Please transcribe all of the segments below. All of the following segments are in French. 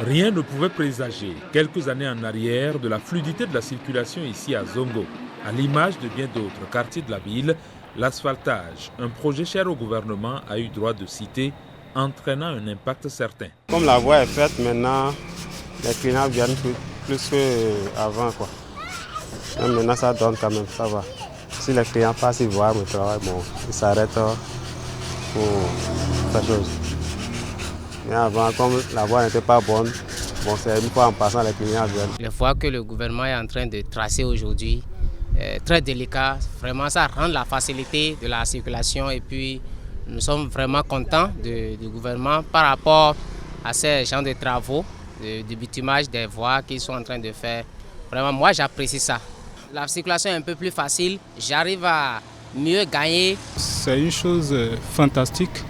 Rien ne pouvait présager, quelques années en arrière, de la fluidité de la circulation ici à Zongo. À l'image de bien d'autres quartiers de la ville, l'asphaltage, un projet cher au gouvernement, a eu droit de citer, entraînant un impact certain. Comme la voie est faite maintenant, les clients viennent plus qu'avant. Maintenant ça donne quand même, ça va. Si les clients passent, ils voient mon travail, ils s'arrêtent pour faire chose. Mais avant, comme la voie n'était pas bonne, c'est une fois en passant, les clients viennent. Les voies que le gouvernement est en train de tracer aujourd'hui, très délicat. Vraiment, ça rend la facilité de la circulation et puis nous sommes vraiment contents du gouvernement par rapport à ces genres de travaux, de bitumage des voies qu'ils sont en train de faire. Vraiment, moi, j'apprécie ça. La circulation est un peu plus facile, j'arrive à mieux gagner. C'est une chose fantastique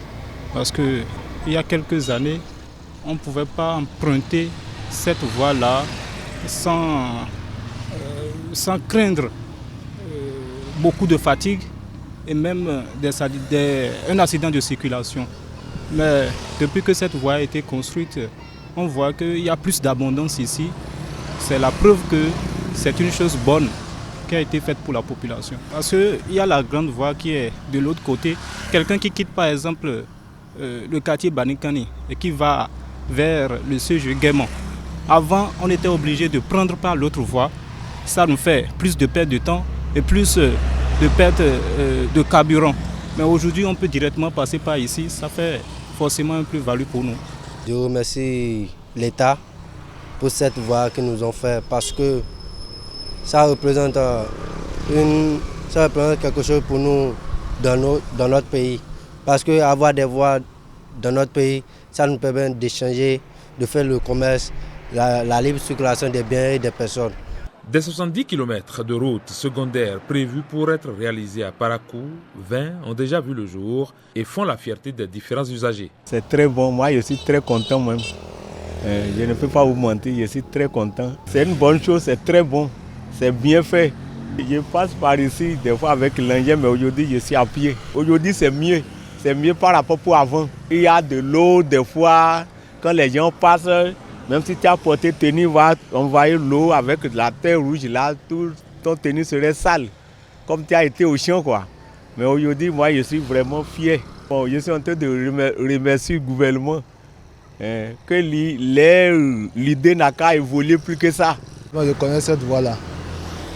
parce qu'il y a quelques années, on ne pouvait pas emprunter cette voie-là sans craindre beaucoup de fatigue et même un accident de circulation. Mais depuis que cette voie a été construite, on voit qu'il y a plus d'abondance ici. C'est la preuve que c'est une chose bonne qui a été faite pour la population. Parce qu'il y a la grande voie qui est de l'autre côté. Quelqu'un qui quitte par exemple le quartier Banikani et qui va vers le CG Guémon. Avant, on était obligé de prendre par l'autre voie. Ça nous fait plus de perte de temps et plus de perte de carburant. Mais aujourd'hui, on peut directement passer par ici. Ça fait forcément un plus-value pour nous. Je remercie l'État pour cette voie qu'ils nous ont fait parce que ça représente quelque chose pour nous dans notre pays. Parce qu'avoir des voies dans notre pays, ça nous permet d'échanger, de faire le commerce, la libre circulation des biens et des personnes. Des 70 km de routes secondaires prévues pour être réalisées à Parakou, 20 ont déjà vu le jour et font la fierté des différents usagers. C'est très bon, moi je suis très content même. Je ne peux pas vous mentir, je suis très content. C'est une bonne chose, c'est très bon, c'est bien fait. Je passe par ici des fois avec l'engin, mais aujourd'hui je suis à pied. Aujourd'hui c'est mieux par rapport à avant. Il y a de l'eau des fois, quand les gens passent, même si tu as porté tenue, va envoyer l'eau avec de la terre rouge, là, tout ton tenue serait sale, comme tu as été au champ, quoi. Mais aujourd'hui, moi, je suis vraiment fier. Bon, je suis en train de remercier le gouvernement que l'idée n'a qu'à évoluer plus que ça. Moi, je connais cette voie-là.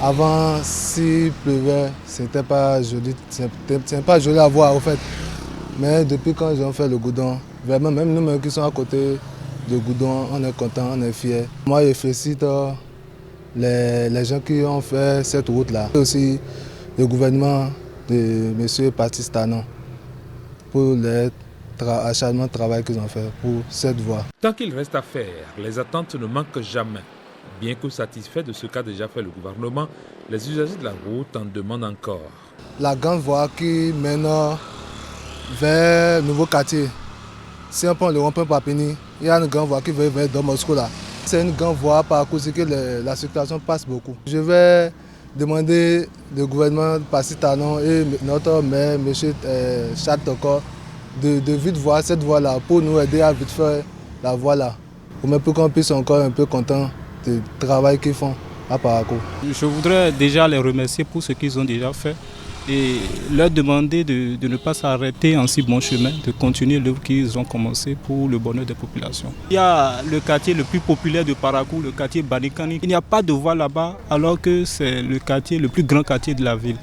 Avant, s'il pleuvait, c'était pas joli, c'est pas joli à voir, en fait. Mais depuis quand ils ont fait le goudron, vraiment, même nous qui sommes à côté de goudron, on est contents, on est fiers. Moi, je félicite les gens qui ont fait cette route-là. Et aussi le gouvernement de M. Patrice Talon pour l'acharnement de travail qu'ils ont fait pour cette voie. Tant qu'il reste à faire, les attentes ne manquent jamais. Bien que satisfaits de ce qu'a déjà fait le gouvernement, les usagers de la route en demandent encore. La grande voie qui mène vers le nouveau quartier, si on prend le rond-point Papini, il y a une grande voie qui va vers Domosco là. C'est une grande voie par cause que la circulation passe beaucoup. Je vais demander au gouvernement de Patrice Talon et notre maire, M. Charles Toko, de vite voir cette voie-là pour nous aider à vite faire la voie là. Pour qu'on puisse encore un peu content du travail qu'ils font à Parakou. Je voudrais déjà les remercier pour ce qu'ils ont déjà fait et leur demander de ne pas s'arrêter en si bon chemin, de continuer l'œuvre qu'ils ont commencé pour le bonheur des populations. Il y a le quartier le plus populaire de Parakou, le quartier Banikani. Il n'y a pas de voie là-bas alors que c'est le quartier, le plus grand quartier de la ville.